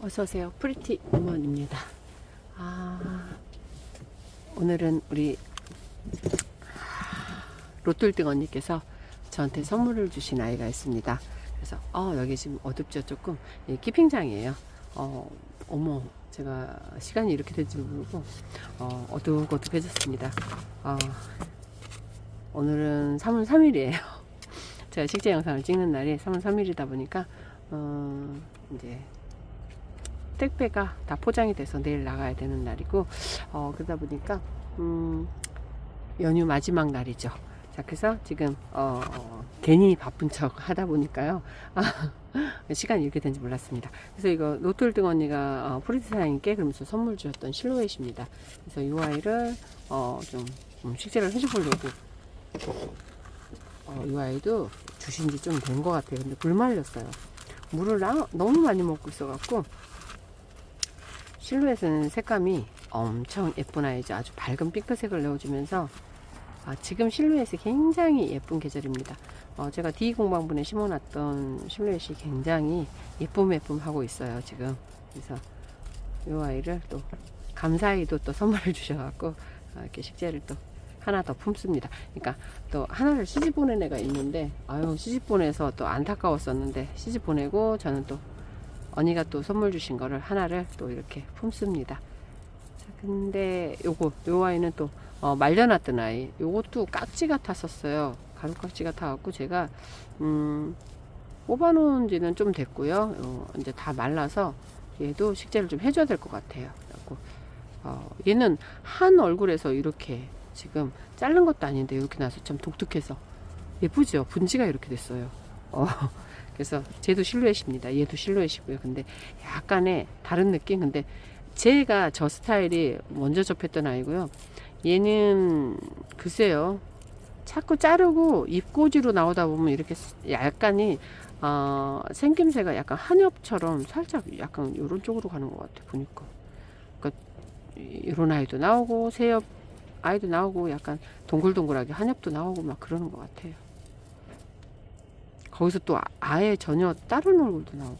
어서오세요. 프리티 우먼입니다. 오늘은 우리 로또 1등 언니께서 저한테 선물을 주신 아이가 있습니다. 그래서 여기 지금 어둡죠. 조금 키핑장이에요. 어머, 제가 시간이 이렇게 될 줄 모르고 어둑어둑해졌습니다. 오늘은 3월 3일이에요 제가 식재 영상을 찍는 날이 3월 3일이다 보니까 이제 택배가 다 포장이 돼서 내일 나가야 되는 날이고, 그러다 보니까 연휴 마지막 날이죠. 자, 그래서 지금 괜히 바쁜 척 하다 보니까요, 시간이 이렇게 된지 몰랐습니다. 그래서 이거 로또 1등 언니가 프리티 사장님께 그러면서 선물 주셨던 실루엣입니다. 그래서 이 아이를 좀 식재를 해줘 보려고. 이 아이도 주신 지 좀 된 것 같아요. 근데 물 말렸어요. 물을 너무 많이 먹고 있어갖고. 실루엣은 색감이 엄청 예쁜 아이죠. 아주 밝은 핑크색을 내어주면서 지금 실루엣이 굉장히 예쁜 계절입니다. 제가 D 공방분에 심어놨던 실루엣이 굉장히 예쁨 하고 있어요 지금. 그래서 이 아이를 또 감사히도 또 선물을 주셔갖고 이렇게 식재를 또 하나 더 품습니다. 그러니까 또 하나를 시집 보낸 애가 있는데, 시집 보내서 또 안타까웠었는데 시집 보내고 저는 또 언니가 또 선물 주신 거를 하나를 또 이렇게 품습니다. 자, 근데 요 아이는 또 말려놨던 아이. 요것도 깍지 같았었어요. 가루 깍지 같아갖고 제가 뽑아놓은 지는 좀 됐고요. 이제 다 말라서 얘도 식재를 좀 해줘야 될 것 같아요. 그래갖고 얘는 한 얼굴에서 이렇게 지금 자른 것도 아닌데 이렇게 나서 참 독특해서 예쁘죠. 분지가 이렇게 됐어요. 그래서 쟤도 실루엣입니다. 얘도 실루엣이고요. 근데 약간의 다른 느낌. 근데 제가 저 스타일이 먼저 접했던 아이고요. 얘는 글쎄요, 자꾸 자르고 입꼬지로 나오다 보면 이렇게 약간이 생김새가 약간 한엽처럼 살짝 약간 이런 쪽으로 가는 것 같아 보니까. 그러니까 이런 아이도 나오고 새엽 아이도 나오고 약간 동글동글하게 한엽도 나오고 막 그러는 것 같아요. 거기서 또 아예 전혀 다른 얼굴도 나오고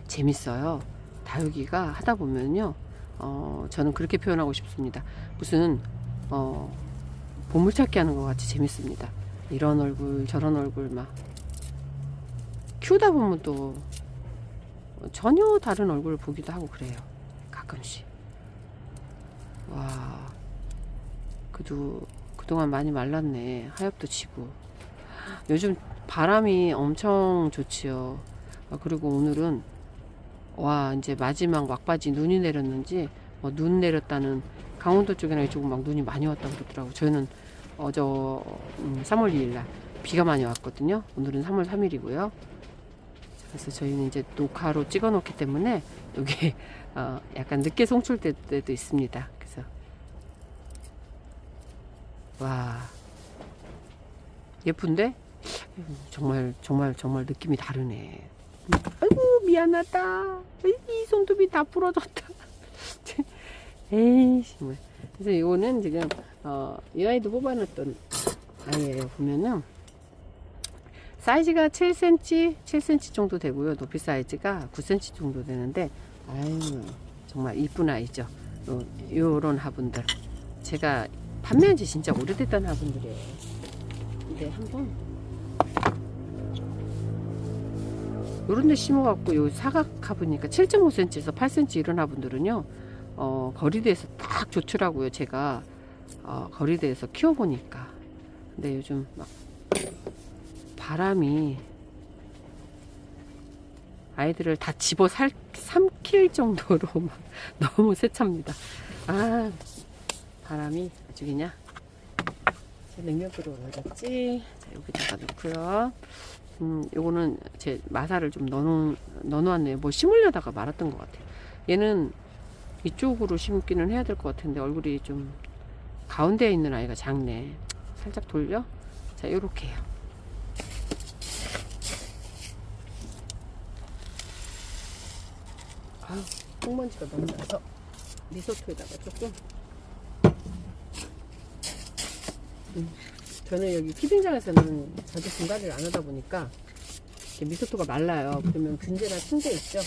재밌어요. 다육이가 하다 보면요, 저는 그렇게 표현하고 싶습니다. 무슨 보물찾기 하는 것 같이 재밌습니다. 이런 얼굴 저런 얼굴 막 키우다 보면 또 전혀 다른 얼굴을 보기도 하고 그래요. 가끔씩. 와, 그동안 많이 말랐네. 하엽도 지고. 요즘 바람이 엄청 좋지요. 그리고 오늘은 이제 마지막 막바지 눈이 내렸는지 눈 내렸다는 강원도 쪽에는 조금 막 눈이 많이 왔다고 그러더라고요. 저희는 3월 2일 날 비가 많이 왔거든요. 오늘은 3월 3일이고요. 그래서 저희는 이제 녹화로 찍어 놓기 때문에 여기 약간 늦게 송출될 때도 있습니다. 그래서 와, 예쁜데 정말 느낌이 다르네. 아이고 미안하다. 이 손톱이 다 부러졌다. 에이 정말. 그래서 이거는 지금 이 아이도 뽑아놨던 아이예요. 보면은 사이즈가 7cm 정도 되고요. 높이 사이즈가 9cm 정도 되는데, 아유 정말 이쁜 아이죠. 요런 화분들 제가 판매한 지 진짜 오래됐던 화분들이에요. 근데 한번 요런 데 심어갖고 요 사각 화분이니까 7.5cm에서 8cm 이런 화분들은요, 거리대에서 딱 좋더라고요. 제가 거리대에서 키워보니까. 근데 요즘 막 바람이 아이들을 다 집어 삼킬 정도로 막 너무 세찹니다. 바람이 아주 그냥. 냉면불을 올렸지. 자, 여기다가 넣고요. 요거는 제 마사를 좀 넣어놨네요. 뭐 심으려다가 말았던 것 같아요. 얘는 이쪽으로 심기는 해야 될 것 같은데 얼굴이 좀 가운데에 있는 아이가 작네. 살짝 돌려. 자, 요렇게 해요. 흙먼지가 너무 나서 리소토에다가 조금. 저는 여기 키빙장에서는 자주 분갈이를 안 하다 보니까 미소토가 말라요. 그러면 균제나 층제 있죠?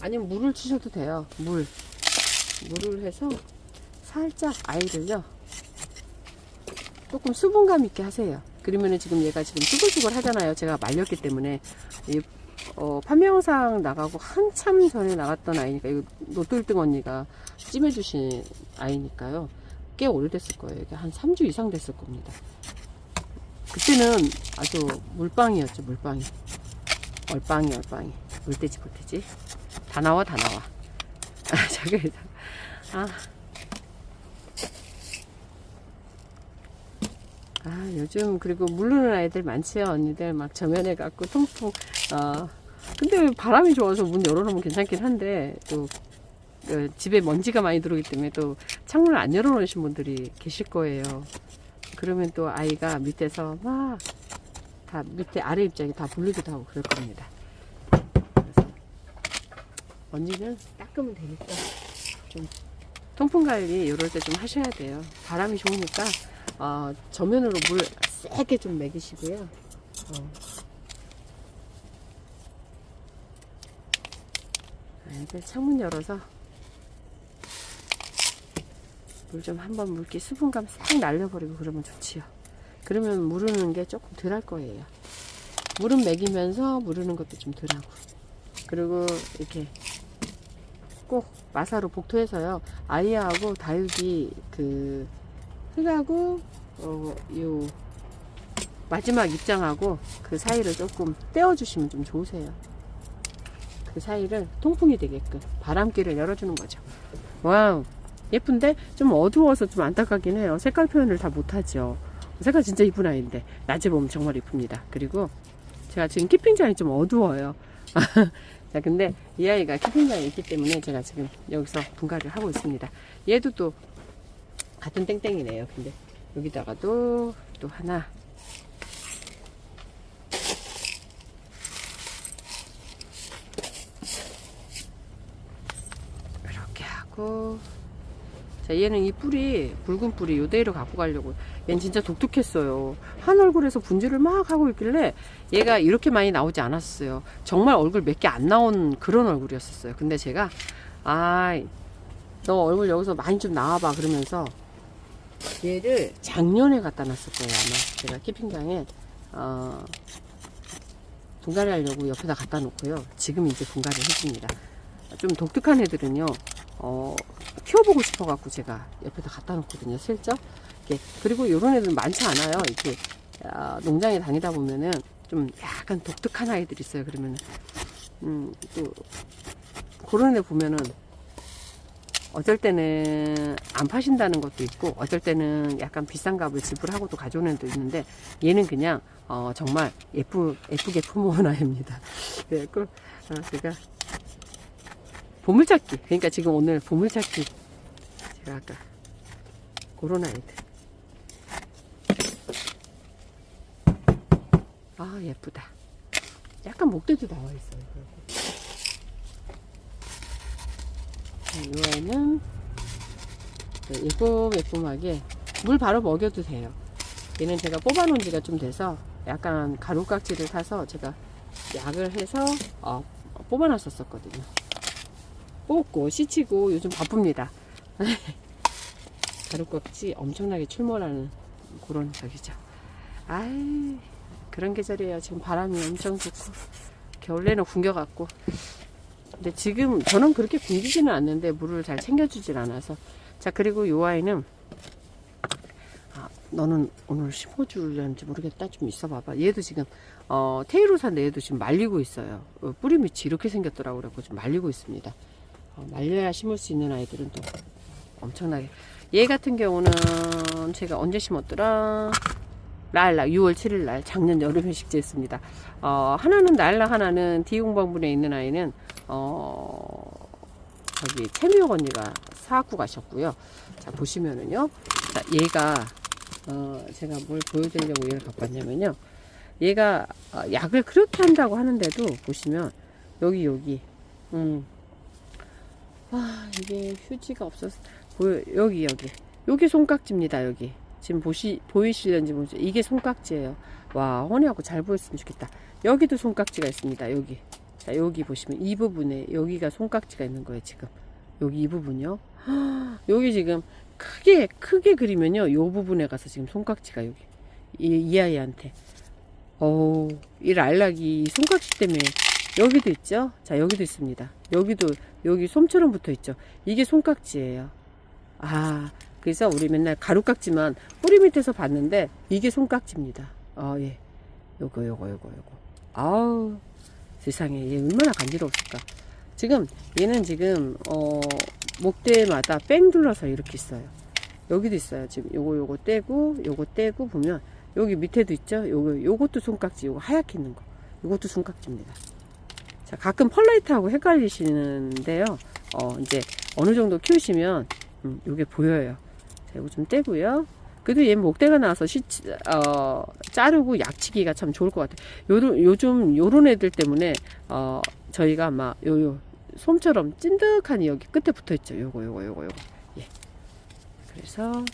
아니면 물을 주셔도 돼요. 물을 해서 살짝 아이를요 조금 수분감 있게 하세요. 그러면은 지금 얘가 지금 쭈글쭈글 하잖아요. 제가 말렸기 때문에. 판매 영상 나가고 한참 전에 나갔던 아이니까, 이거 로또 1등 언니가 찜해주신 아이니까요. 꽤 오래됐을 거예요. 이게 한 3주 이상 됐을 겁니다. 그때는 아주 물방이었죠, 물방이. 얼빵이. 물돼지. 다 나와. 자, 그래서, 요즘, 그리고 물르는 아이들 많지요, 언니들. 막 저면해갖고, 통풍, 근데 바람이 좋아서 문 열어놓으면 괜찮긴 한데, 또, 집에 먼지가 많이 들어오기 때문에 또 창문을 안 열어놓으신 분들이 계실 거예요. 그러면 또 아이가 밑에서 막, 다 밑에 아래 입장이 다 불리기도 하고 그럴 겁니다. 그래서, 먼지는 닦으면 되니까, 좀, 통풍 관리 이럴 때 좀 하셔야 돼요. 바람이 좋으니까, 저면으로 물 세게 좀 먹이시고요. 아이들 창문 열어서 물 좀 한번 물기 수분감 싹 날려버리고 그러면 좋지요. 그러면 무르는 게 조금 덜 할 거예요. 물은 먹이면서 무르는 것도 좀 덜하고. 그리고 이렇게 꼭 마사로 복토해서요. 아이하고 다육이 흙하고 요 마지막 입장하고 그 사이를 조금 떼어주시면 좀 좋으세요. 그 사이를 통풍이 되게끔 바람길을 열어주는 거죠. 와우, 예쁜데 좀 어두워서 좀 안타깝긴 해요. 색깔 표현을 다 못하죠. 색깔 진짜 이쁜 아이인데 낮에 보면 정말 이쁩니다. 그리고 제가 지금 키핑장이 좀 어두워요. 자, 근데 이 아이가 키핑장이 있기 때문에 제가 지금 여기서 분갈이를 하고 있습니다. 얘도 또 같은 땡땡이네요. 근데 여기다가도 또 하나 이렇게 하고, 자, 얘는 이 뿌리, 붉은 뿌리 요대로 갖고 가려고. 얘는 진짜 독특했어요. 한 얼굴에서 분질을 막 하고 있길래 얘가 이렇게 많이 나오지 않았어요. 정말 얼굴 몇 개 안 나온 그런 얼굴이었어요. 근데 제가 너 얼굴 여기서 많이 좀 나와봐 그러면서 얘를 작년에 갖다 놨을 거예요. 아마 제가 키핑장에 분갈이 하려고 옆에다 갖다 놓고요. 지금 이제 분갈이를 해줍니다. 좀 독특한 애들은요, 키워보고 싶어갖고 제가 옆에다 갖다 놓거든요, 슬쩍. 이렇게. 그리고 이런 애들 많지 않아요. 이렇게, 농장에 다니다 보면은 좀 약간 독특한 아이들이 있어요. 그러면, 또, 그런 애 보면은, 어쩔 때는 안 파신다는 것도 있고, 어쩔 때는 약간 비싼 값을 지불하고도 가져오는 애도 있는데, 얘는 그냥, 정말 예쁘게 품어온 아이입니다. 네, 제가, 보물찾기. 그러니까 지금 오늘 보물찾기. 제가 아까 그런 아이들. 예쁘다. 약간 목대도 나와 있어요. 이 아이는 예쁨하게 물 바로 먹여도 돼요. 얘는 제가 뽑아놓은 지가 좀 돼서 약간 가루깍지를 사서 제가 약을 해서 뽑아놨었거든요. 뽑고 씻히고 요즘 바쁩니다. 가루깍지 엄청나게 출몰하는 그런 적이죠. 그런 계절이에요. 지금 바람이 엄청 좋고 겨울에는 굶겨갖고. 근데 지금 저는 그렇게 굶기지는 않는데 물을 잘 챙겨주질 않아서. 자, 그리고 요 아이는 너는 오늘 심어줄려는지 모르겠다. 좀 있어봐봐. 얘도 지금 테이로사인데 얘도 지금 말리고 있어요. 뿌리 밑이 이렇게 생겼더라고. 그래서 좀 말리고 있습니다. 말려야 심을 수 있는 아이들은 또 엄청나게. 얘 같은 경우는 제가 언제 심었더라? 라일락 6월 7일날 작년 여름에 식재했습니다. 하나는 라일락, 하나는 D공방분에 있는 아이는 저기 채미옥 언니가 사갖고 가셨고요. 자, 보시면은요. 자, 얘가 제가 뭘 보여드리려고 얘를 갖고 왔냐면요. 얘가 약을 그렇게 한다고 하는데도 보시면 여기 이게 휴지가 없어서 보여. 여기 손깍지입니다. 여기 지금 보이시는지 모르죠. 이게 손깍지예요. 와, 허니하고 잘 보였으면 좋겠다. 여기도 손깍지가 있습니다. 여기. 자, 여기 보시면 이 부분에 여기가 손깍지가 있는 거예요. 지금 여기 이 부분요. 여기 지금 크게 그리면요, 요 부분에 가서 지금 손깍지가 여기 이 아이한테 이 랄락이 손깍지 때문에 여기도 있죠. 자, 여기도 있습니다. 여기도 여기 솜처럼 붙어 있죠. 이게 손깍지예요. 그래서 우리 맨날 가루깍지만 뿌리 밑에서 봤는데 이게 손깍지입니다. 예. 요거. 아우, 세상에, 얘 얼마나 간지러웠을까. 지금 얘는 지금 목대마다 뺑 둘러서 이렇게 있어요. 여기도 있어요. 지금 요거 떼고 보면 여기 밑에도 있죠. 요것도 손깍지. 요거 하얗게 있는 거, 요것도 손깍지입니다. 자, 가끔 펄라이트하고 헷갈리시는데요. 이제 어느 정도 키우시면 요게 보여요. 자, 요거 좀 떼고요. 그래도 얘 목대가 나와서 자르고 약치기가 참 좋을 것 같아요. 요즘 요런 애들 때문에 저희가 막 솜처럼 찐득하니 여기 끝에 붙어 있죠. 요거. 예. 그래서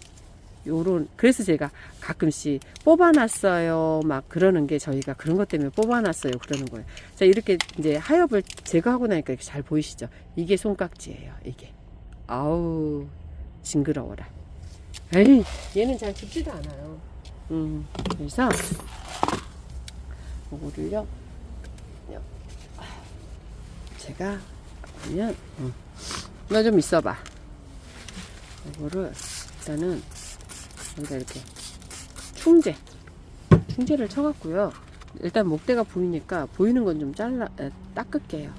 제가 가끔씩 뽑아놨어요. 막 그러는 게 저희가 그런 것 때문에 뽑아놨어요. 그러는 거예요. 자, 이렇게 이제 하엽을 제거하고 나니까 이렇게 잘 보이시죠? 이게 손깍지예요. 이게. 아우, 징그러워라. 에이, 얘는 잘 죽지도 않아요. 그래서 이거를요, 제가 보면 너 좀 있어봐. 이거를 일단은 여기다 이렇게 충제를 쳐갖고요. 일단 목대가 보이니까 보이는 건 좀 닦을게요.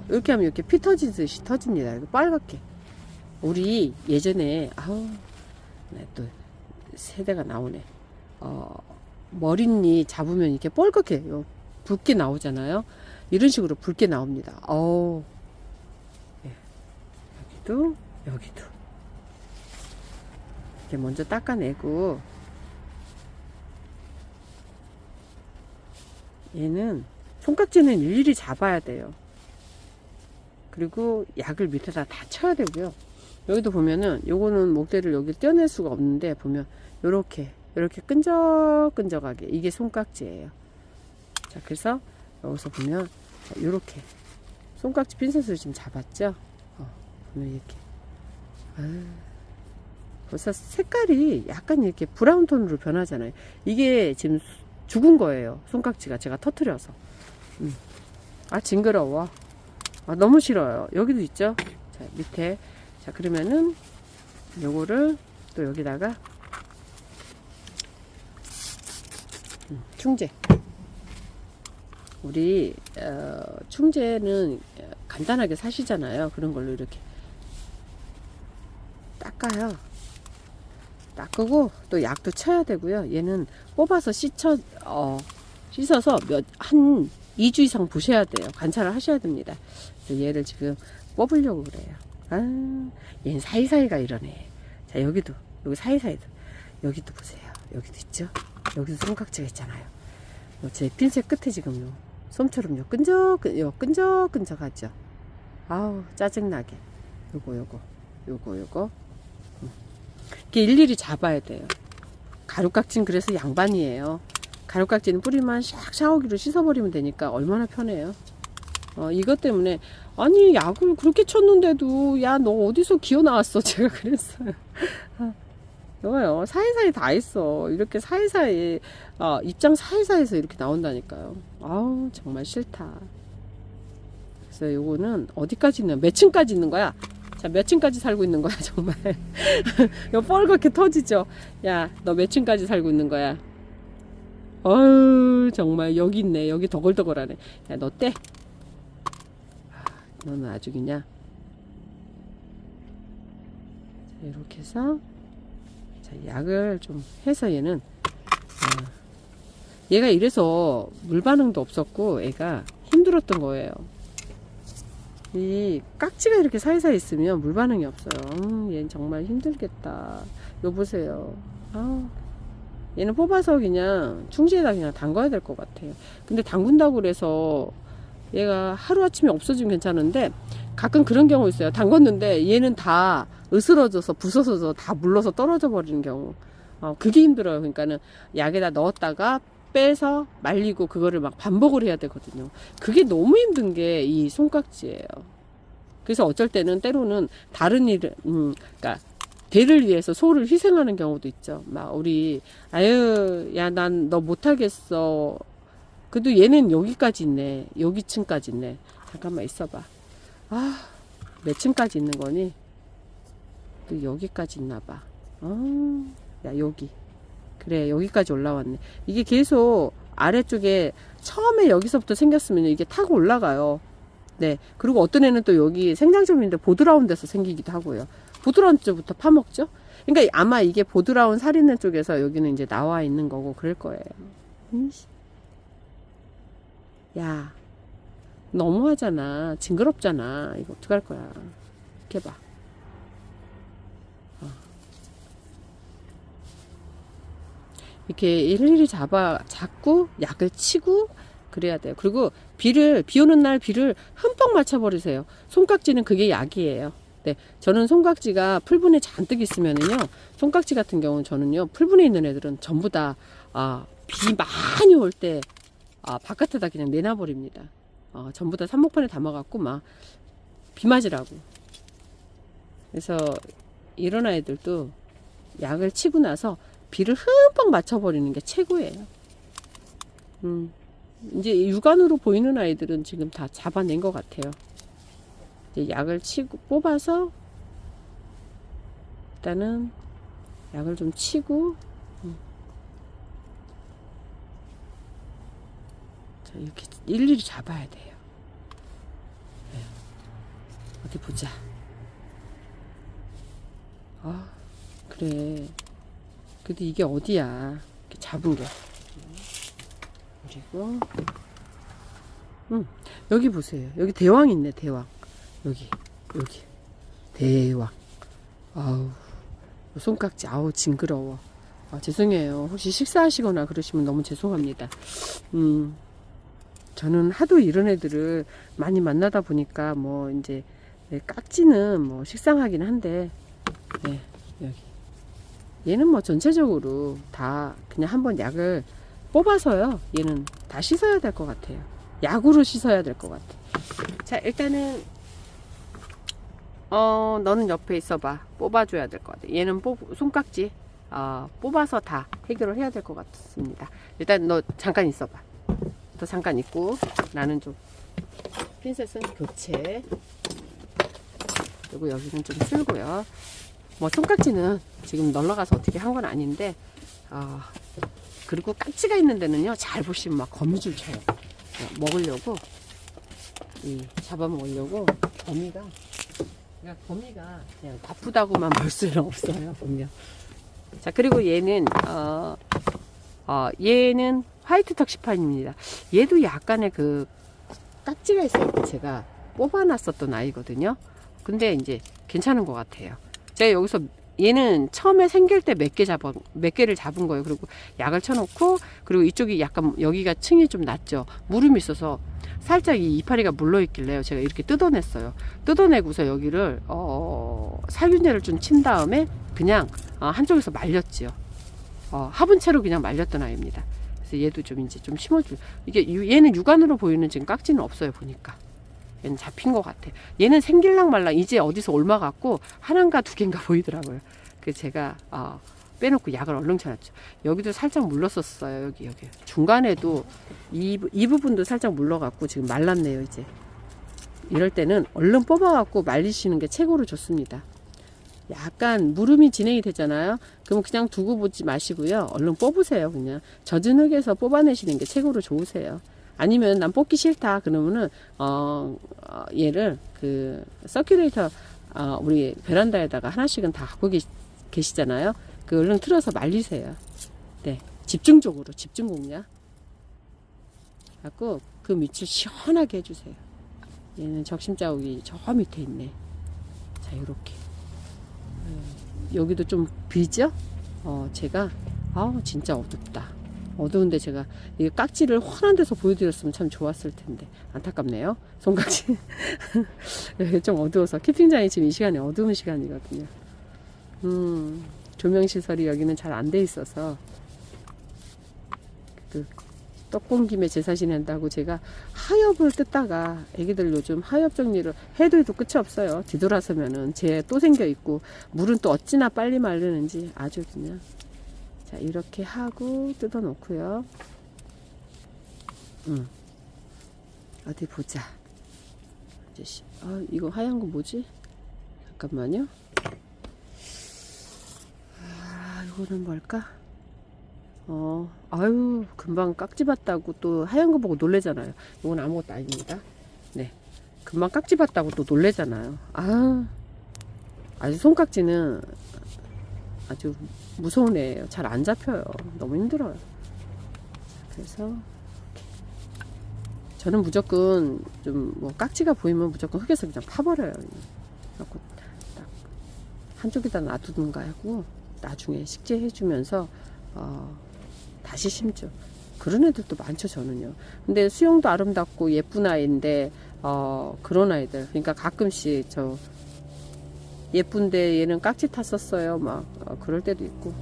이렇게 하면 이렇게 피 터지듯이 터집니다. 이거 빨갛게. 우리 예전에 또 세대가 나오네. 머릿니 잡으면 이렇게 뻘겋게 붉게 나오잖아요. 이런 식으로 붉게 나옵니다. 예. 여기도 이렇게 먼저 닦아내고, 얘는 손깍지는 일일이 잡아야 돼요. 그리고 약을 밑에다 다 쳐야 되고요. 여기도 보면은 요거는 목대를 여기 떼어낼 수가 없는데, 보면 요렇게 끈적끈적하게 이게 손깍지예요. 자, 그래서 여기서 보면 요렇게 손깍지 핀셋으로 지금 잡았죠. 보면 이렇게 벌써 색깔이 약간 이렇게 브라운 톤으로 변하잖아요. 이게 지금 죽은 거예요. 손깍지가 제가 터트려서. 징그러워. 너무 싫어요. 여기도 있죠. 자, 밑에. 자, 그러면은 요거를 또 여기다가 충제. 우리 충제는 간단하게 사시잖아요. 그런 걸로 이렇게 닦아요. 닦고 또 약도 쳐야 되고요. 얘는 뽑아서 씻어서 한 2주 이상 보셔야 돼요. 관찰을 하셔야 됩니다. 그래서 얘를 지금 뽑으려고 그래요. 얘는 사이사이가 이러네. 자, 여기 사이사이도, 여기도 보세요. 여기도 있죠? 여기도 손깍지가 있잖아요. 제 핀셋 끝에 지금 솜처럼 끈적끈적하죠? 아우, 짜증나게. 요거. 이렇게 일일이 잡아야 돼요. 가루깍지는 그래서 양반이에요. 가루깍지는 뿌리만 샥 샤워기로 씻어버리면 되니까 얼마나 편해요. 이것 때문에, 아니, 약을 그렇게 쳤는데도, 야, 너 어디서 기어 나왔어? 제가 그랬어요. 이거요, 사이사이 다 있어. 이렇게 사이사이, 입장 사이사이에서 이렇게 나온다니까요. 아우, 정말 싫다. 그래서 요거는 어디까지 있는, 몇 층까지 있는 거야? 자, 몇 층까지 살고 있는 거야, 정말. 요 뻘겋게 터지죠? 야, 너 몇 층까지 살고 있는 거야? 정말 여기 있네. 여기 더글더글하네. 야, 너 떼. 너는 아주 그냥. 자, 이렇게 해서, 자, 약을 좀 해서 얘는, 얘가 이래서 물 반응도 없었고 애가 힘들었던 거예요. 이 깍지가 이렇게 사이사이 있으면 물 반응이 없어요. 얘는 정말 힘들겠다. 여보세요. 얘는 뽑아서 그냥 충지에다 그냥 담가야 될 것 같아요. 근데 담근다고 그래서 얘가 하루아침에 없어지면 괜찮은데 가끔 그런 경우 있어요. 담궜는데 얘는 다 으스러져서 부서져서 다 물러서 떨어져 버리는 경우. 그게 힘들어요. 그러니까는 약에다 넣었다가 빼서 말리고 그거를 막 반복을 해야 되거든요. 그게 너무 힘든 게 이 손깍지예요. 그래서 어쩔 때는 때로는 다른 일을, 그러니까 대를 위해서 소를 희생하는 경우도 있죠. 막 우리 아유 야 난 너 못하겠어. 그래도 얘는 여기까지 있네. 여기 층까지 있네. 잠깐만 있어봐. 몇 층까지 있는 거니? 또 여기까지 있나봐. 야 여기. 그래 여기까지 올라왔네. 이게 계속 아래쪽에 처음에 여기서부터 생겼으면 이게 타고 올라가요. 네. 그리고 어떤 애는 또 여기 생장점인데 보드라운 데서 생기기도 하고요. 보드라운 쪽부터 파먹죠. 그러니까 아마 이게 보드라운 살 있는 쪽에서 여기는 이제 나와 있는 거고 그럴 거예요. 야 너무하잖아. 징그럽잖아. 이거 어떡할 거야. 이렇게 봐. 이렇게 일일이 잡고 약을 치고 그래야 돼요. 그리고 비 오는 날 비를 흠뻑 맞춰버리세요. 손깍지는 그게 약이에요. 네, 저는 손깍지가 풀분에 잔뜩 있으면은요, 손깍지 같은 경우는 저는요, 풀분에 있는 애들은 전부 다, 비 많이 올 때, 바깥에다 그냥 내놔버립니다. 전부 다 삽목판에 담아갖고 막, 비 맞으라고. 그래서, 이런 아이들도 약을 치고 나서 비를 흠뻑 맞춰버리는 게 최고예요. 이제 육안으로 보이는 아이들은 지금 다 잡아낸 것 같아요. 이제 약을 치고 뽑아서 일단은 약을 좀 치고 자, 이렇게 일일이 잡아야 돼요. 네. 어디 보자. 그래. 근데 이게 어디야? 이렇게 잡은 게. 그리고 여기 보세요. 여기 대왕 있네. 대왕. 여기 대왕. 아우 손깍지 아우 징그러워. 죄송해요. 혹시 식사하시거나 그러시면 너무 죄송합니다. 저는 하도 이런 애들을 많이 만나다 보니까 뭐 이제 깍지는 뭐 식상하긴 한데 네, 여기 얘는 뭐 전체적으로 다 그냥 한번 약을 뽑아서요. 얘는 다 씻어야 될 것 같아요. 약으로 씻어야 될 것 같아. 자 일단은 너는 옆에 있어봐. 뽑아줘야 될 것 같아. 얘는 손깍지 뽑아서 다 해결을 해야 될 것 같습니다. 일단 너 잠깐 있어봐. 너 잠깐 있고 나는 좀 핀셋은 교체. 그리고 여기는 좀 쓸고요. 뭐 손깍지는 지금 널러가서 어떻게 한 건 아닌데 그리고 깍지가 있는 데는요 잘 보시면 막 거미줄 쳐요. 먹으려고 잡아먹으려고 거미가 그냥 바쁘다고만 볼 수는 없어요. 보면. 자 그리고 얘는 얘는 화이트 턱시판입니다. 얘도 약간의 그 깍지가 있어요. 제가 뽑아놨었던 아이거든요. 근데 이제 괜찮은 것 같아요. 제가 여기서 얘는 처음에 생길 때 몇 개를 잡은 거예요. 그리고 약을 쳐놓고 그리고 이쪽이 약간 여기가 층이 좀 낮죠. 무름이 있어서 살짝 이 이파리가 물러있길래요. 제가 이렇게 뜯어냈어요. 뜯어내고서 여기를 살균제를 좀 친 다음에 그냥 한쪽에서 말렸지요. 화분채로 그냥 말렸던 아이입니다. 그래서 얘도 좀 이제 좀 심어줄. 이게 얘는 육안으로 보이는 지금 깍지는 없어요. 보니까 얘는 잡힌 것 같아. 얘는 생길랑 말랑 이제 어디서 옮아갖고 하나인가 두 개인가 보이더라고요. 그래서 제가 빼놓고 약을 얼른 쳐놨죠. 여기도 살짝 물렀었어요. 여기 중간에도 이 부분도 살짝 물러갖고 지금 말랐네요. 이제 이럴 때는 얼른 뽑아갖고 말리시는 게 최고로 좋습니다. 약간 무름이 진행이 되잖아요. 그럼 그냥 두고 보지 마시고요. 얼른 뽑으세요. 그냥 젖은 흙에서 뽑아내시는 게 최고로 좋으세요. 아니면 난 뽑기 싫다 그러면은 얘를 그 서큘레이터 우리 베란다에다가 하나씩은 다 갖고 계시잖아요. 그 얼른 틀어서 말리세요. 네, 집중적으로 집중 공략 갖고 그 밑을 시원하게 해주세요. 얘는 적심 자국이 저 밑에 있네. 자 이렇게 여기도 좀 비죠? 제가 진짜 어둡다. 어두운데 제가 이 깍지를 환한 데서 보여드렸으면 참 좋았을 텐데 안타깝네요. 손깍지 좀 어두워서 캠핑장이 지금 이 시간에 어두운 시간이거든요. 조명시설이 여기는 잘 안 돼 있어서 그 떡공김에 제사 지낸다고 제가 하엽을 뜯다가 애기들 요즘 하엽 정리를 해도 끝이 없어요. 뒤돌아서면은 재 또 생겨 있고 물은 또 어찌나 빨리 마르는지 아주 그냥. 자, 이렇게 하고 뜯어 놓고요. 어디 보자. 이제 이거 하얀 거 뭐지? 잠깐만요. 이거는 뭘까? 아유, 금방 깍지 봤다고 또 하얀 거 보고 놀래잖아요. 이건 아무것도 아닙니다. 네. 금방 깍지 봤다고 또 놀래잖아요. 아주 손깍지는 아주 무서운 애예요. 잘 안 잡혀요. 너무 힘들어요. 그래서 저는 무조건 좀 뭐 깍지가 보이면 무조건 흙에서 그냥 파버려요. 그래갖고 딱 한쪽에다 놔두든가 하고 나중에 식재해주면서 다시 심죠. 그런 애들도 많죠, 저는요. 근데 수영도 아름답고 예쁜 아이인데 그런 아이들, 그러니까 가끔씩 저 예쁜데 얘는 깍지 탔었어요 막 그럴 때도 있고,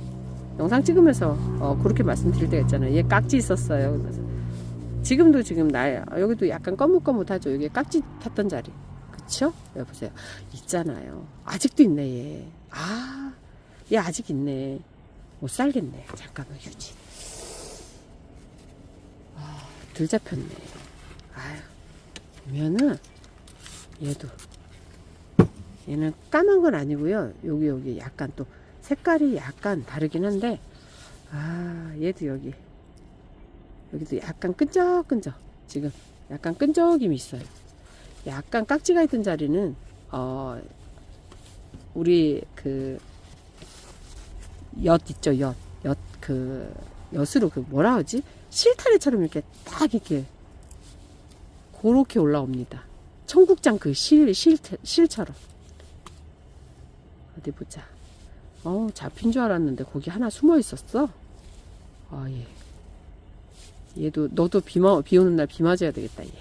영상 찍으면서 그렇게 말씀드릴 때가 있잖아요. 얘 깍지 있었어요. 그래서 지금도 지금 여기도 약간 거뭇거뭇하죠. 여기 깍지 탔던 자리, 그쵸? 여보세요. 있잖아요. 아직도 있네 얘. 얘 아직 있네. 못 살겠네. 잠깐만 휴지. 들 잡혔네. 보면은 얘는 까만 건 아니고요. 여기 약간 또 색깔이 약간 다르긴 한데, 얘도 여기도 약간 끈적끈적, 지금 약간 끈적임이 있어요. 약간 깍지가 있던 자리는 우리 엿 있죠, 엿으로 뭐라 하지? 실타래처럼 이렇게 딱 이렇게 그렇게 올라옵니다. 청국장 실처럼. 어디 보자. 잡힌 줄 알았는데 거기 하나 숨어 있었어. 얘. 얘도 너도 비 오는 날 비 맞아야 되겠다 얘.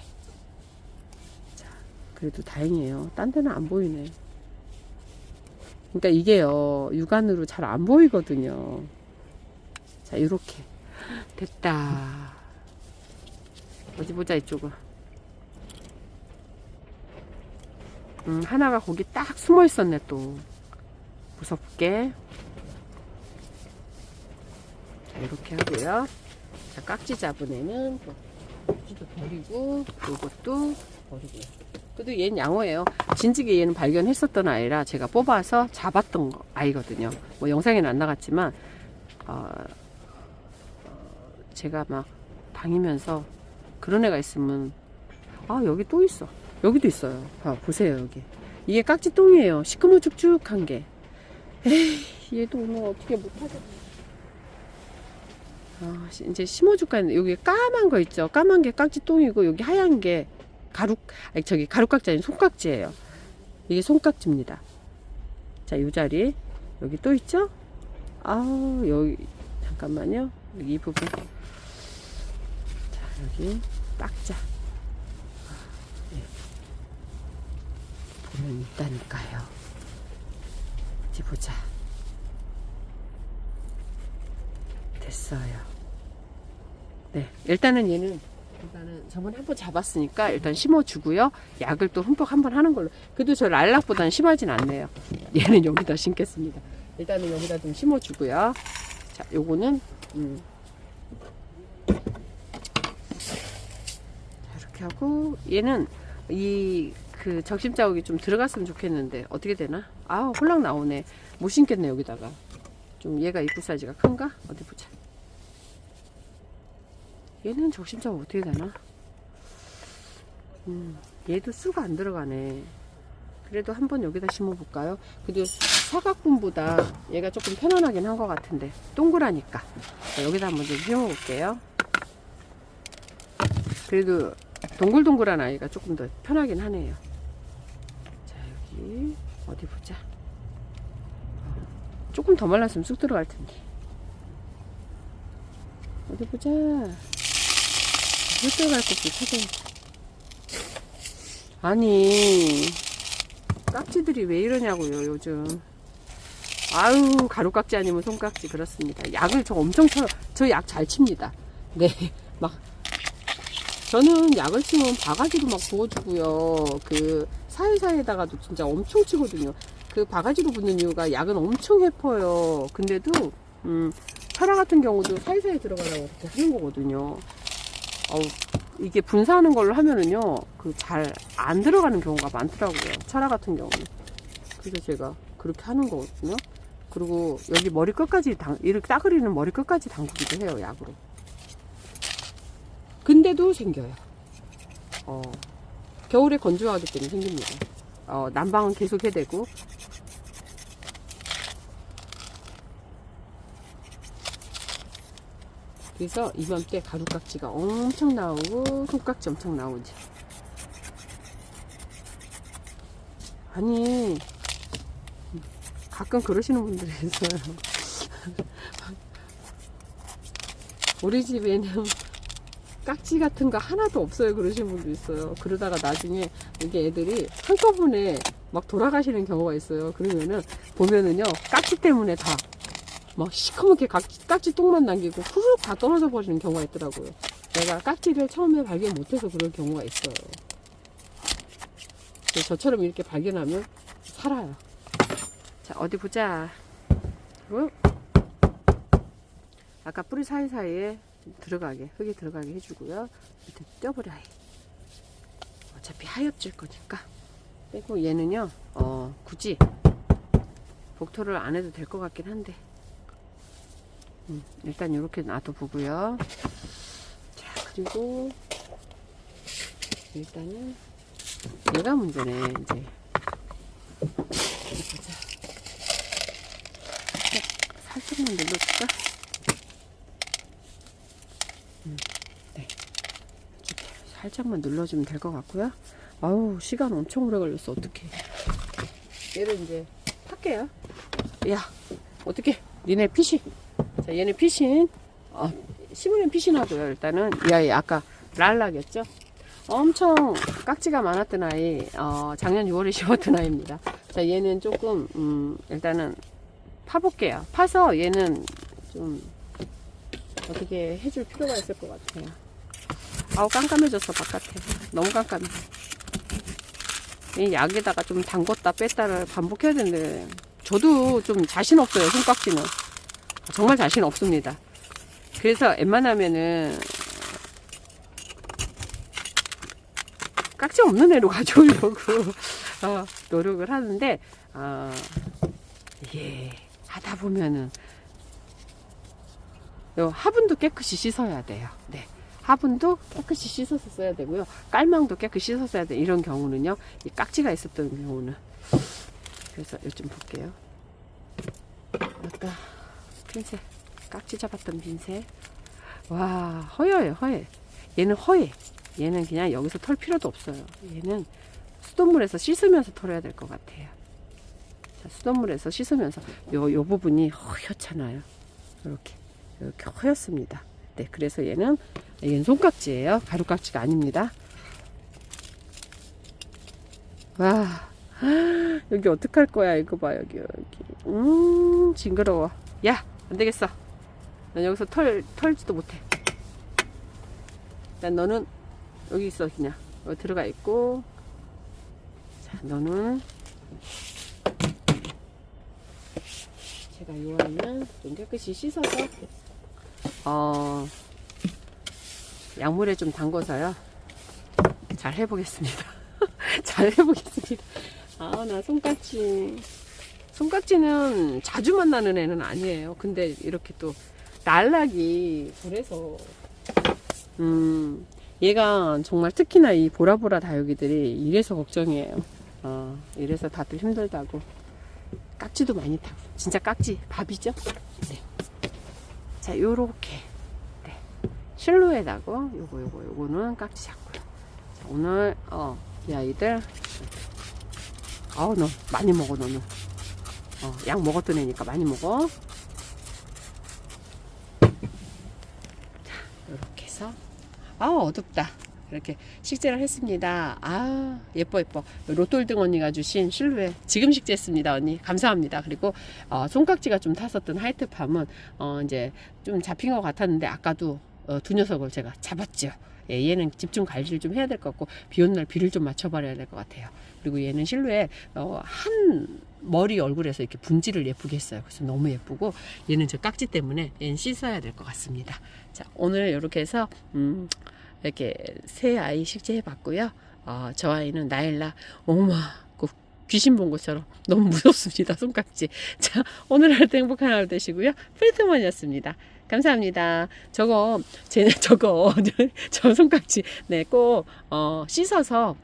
자, 그래도 다행이에요. 딴 데는 안 보이네. 그러니까 이게요, 육안으로 잘 안 보이거든요. 자, 이렇게 됐다. 어디 보자, 이쪽은. 하나가 거기 딱 숨어 있었네 또. 무섭게. 자, 이렇게 하고요. 자, 깍지 잡은 애는 깍지도 버리고 요것도 버리고요. 그래도 얘는 양호해요. 진즉에 얘는 발견했었던 아이라 제가 뽑아서 잡았던 아이거든요. 뭐 영상에는 안 나갔지만 제가 막 다니면서 그런 애가 있으면 여기 또 있어. 여기도 있어요. 보세요 여기. 이게 깍지똥이에요. 시커멓죽죽한 게. 에이, 얘도 오늘 어떻게 못하겠네. 이제 심어줄까 했는데 여기 까만 거 있죠. 까만 게 깍지똥이고 여기 하얀 게 가루깍지 아닌 손깍지예요. 이게 손깍지입니다. 자, 요 자리 여기 또 있죠. 여기 잠깐만요. 여기 이 부분. 자, 여기 빡자. 보면 있다니까요. 어디 보자. 됐어요. 네, 일단은 저번에 한번 잡았으니까 일단 심어주고요. 약을 또 흠뻑 한번 하는 걸로. 그래도 저 랄락보다는 심하진 않네요. 얘는 여기다 심겠습니다. 일단은 여기다 좀 심어주고요. 자, 요거는 자, 이렇게 하고, 얘는 적심 자국이 좀 들어갔으면 좋겠는데 어떻게 되나? 홀랑 나오네. 못 심겠네. 여기다가 좀 얘가 입구 사이즈가 큰가? 어디 보자. 얘는 적심 자국 어떻게 되나? 얘도 쑥 안 들어가네. 그래도 한번 여기다 심어볼까요? 그래도 사각분보다 얘가 조금 편안하긴 한 것 같은데 동그라니까. 자, 여기다 한번 좀 심어볼게요. 그래도 동글동글한 아이가 조금 더 편하긴 하네요. 자, 여기 어디 보자. 조금 더 말랐으면 쑥 들어갈 텐데. 어디 보자. 햇볕 갈 곳도 찾아야 돼. 아니, 깍지들이 왜 이러냐고요, 요즘. 아유, 가루깍지 아니면 손깍지. 그렇습니다. 약을 저 엄청 저 약 잘 칩니다. 네, 막 저는 약을 치면 바가지로 막 부어주고요. 그 사이사이에다가도 진짜 엄청 치거든요. 그 바가지로 붓는 이유가 약은 엄청 해퍼요. 근데도 철화 같은 경우도 사이사이에 들어가라고 그렇게 하는 거거든요. 이게 분사하는 걸로 하면은요, 그 잘 안 들어가는 경우가 많더라고요. 철화 같은 경우는. 그래서 제가 그렇게 하는 거거든요. 그리고 여기 머리 끝까지 이렇게 따그리는 머리 끝까지 담그기도 해요, 약으로. 근데도 생겨요. 겨울에 건조하기 때문에 생깁니다. 난방은 계속 해야 되고. 그래서 이맘때 가루깍지가 엄청 나오고 손깍지 엄청 나오지. 아니, 가끔 그러시는 분들이 있어요. 우리 집에는 깍지 같은 거 하나도 없어요, 그러시는 분도 있어요. 그러다가 나중에 이게 애들이 한꺼번에 막 돌아가시는 경우가 있어요. 그러면은 보면은요, 깍지 때문에 다 막 시커멓게 깍지 똥만 남기고 후루룩 다 떨어져 버리는 경우가 있더라고요. 내가 깍지를 처음에 발견 못해서 그럴 경우가 있어요. 저처럼 이렇게 발견하면 살아요. 자, 어디 보자. 아까 뿌리 사이사이에 들어가게, 흙이 들어가게 해주고요. 밑에 떼어버려. 어차피 하엽질 거니까. 빼고 얘는요, 굳이 복토를 안 해도 될 것 같긴 한데. 일단 이렇게 놔둬보고요. 자, 그리고 일단은 얘가 문제네. 이제 보자. 살짝만 눌러줄까? 네, 이렇게 살짝만 눌러주면 될 것 같고요. 아우, 시간 엄청 오래 걸렸어. 어떡해. 얘를 이제 팔게요. 야, 어떡해. 니네 피신. 자, 얘는 피신. 심으면 피신하고요. 일단은 이 아이 아까 랄라겠죠. 엄청 깍지가 많았던 아이. 작년 6월에 심었던 아이입니다. 자, 얘는 조금 일단은 파볼게요. 파서 얘는 좀 어떻게 해줄 필요가 있을 것 같아요. 아우, 깜깜해졌어. 바깥에 너무 깜깜해. 이 약에다가 좀 담궜다 뺐다를 반복해야 되는데 저도 좀 자신 없어요. 손깍지는 정말 자신 없습니다. 그래서 웬만하면은 깍지 없는 애로 가져오려고 노력을 하는데 예, 하다 보면은 요 화분도 깨끗이 씻어야 돼요. 네, 화분도 깨끗이 씻어서 써야 되고요. 깔망도 깨끗이 씻어서 써야 돼요. 이런 경우는요, 이 깍지가 있었던 경우는. 그래서 요즘 볼게요. 아까 핀셋, 깍지 잡았던 핀셋. 와, 허여요, 허예. 얘는 허예. 얘는 그냥 여기서 털 필요도 없어요. 얘는 수돗물에서 씻으면서 털어야 될 것 같아요. 자, 수돗물에서 씻으면서 요 부분이 허옇잖아요. 이렇게 허옇습니다. 네, 그래서 얘는 손깍지예요. 가루깍지가 아닙니다. 와, 여기 어떡할 거야? 이거 봐, 여기. 징그러워. 야, 안 되겠어. 난 여기서 털지도 못해. 일단 너는 여기 있어. 그냥 여기 들어가 있고. 자, 너는 제가 요 아이는 좀 깨끗이 씻어서 약물에 좀 담궈서요, 잘 해보겠습니다. 잘 해보겠습니다. 나 손깍지는 자주 만나는 애는 아니에요. 근데 이렇게 또 날락이 그래서 얘가 정말 특히나 이 보라보라 다육이들이 이래서 걱정이에요. 이래서 다들 힘들다고. 깍지도 많이 타고. 진짜 깍지 밥이죠? 네. 자, 요렇게. 네. 실루엣하고 요거는 깍지 잡고요. 자, 오늘 이 아이들 너 많이 먹어. 너는 약 먹었던 애니까 많이 먹어. 어둡다. 이렇게 식재를 했습니다. 예뻐. 로톨등 언니가 주신 실루엣 지금 식재했습니다. 언니 감사합니다. 그리고 손깍지가 좀 탔었던 하이트팜은 이제 좀 잡힌 것 같았는데 아까도 두 녀석을 제가 잡았죠. 예, 얘는 집중 관리를 좀 해야 될 것 같고 비 오는 날 비를 좀 맞춰버려야 될 것 같아요. 그리고 얘는 실루엣 한 머리 얼굴에서 이렇게 분지를 예쁘게 했어요. 그래서 너무 예쁘고 얘는 저 깍지 때문에 얘는 씻어야 될 것 같습니다. 자, 오늘 이렇게 해서 이렇게 새 아이 식재해 봤고요. 저 아이는 나엘라 그 귀신 본 것처럼 너무 무섭습니다. 손깍지. 자, 오늘 하루도 행복한 하루 되시고요. 프리트먼이었습니다. 감사합니다. 저거 저 손깍지 꼭 씻어서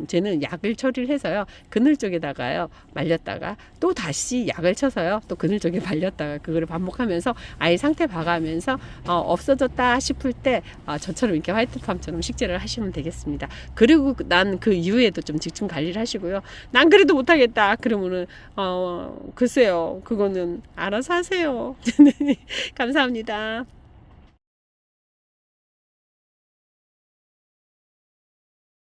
쟤는 약을 처리를 해서요 그늘 쪽에다가요 말렸다가 또 다시 약을 쳐서요 또 그늘 쪽에 말렸다가 그거를 반복하면서 아이 상태 봐가면서 없어졌다 싶을 때 저처럼 이렇게 화이트팜처럼 식재를 하시면 되겠습니다. 그리고 난 그 이후에도 좀 집중 관리를 하시고요. 난 그래도 못하겠다 그러면은 글쎄요 그거는 알아서 하세요. 감사합니다.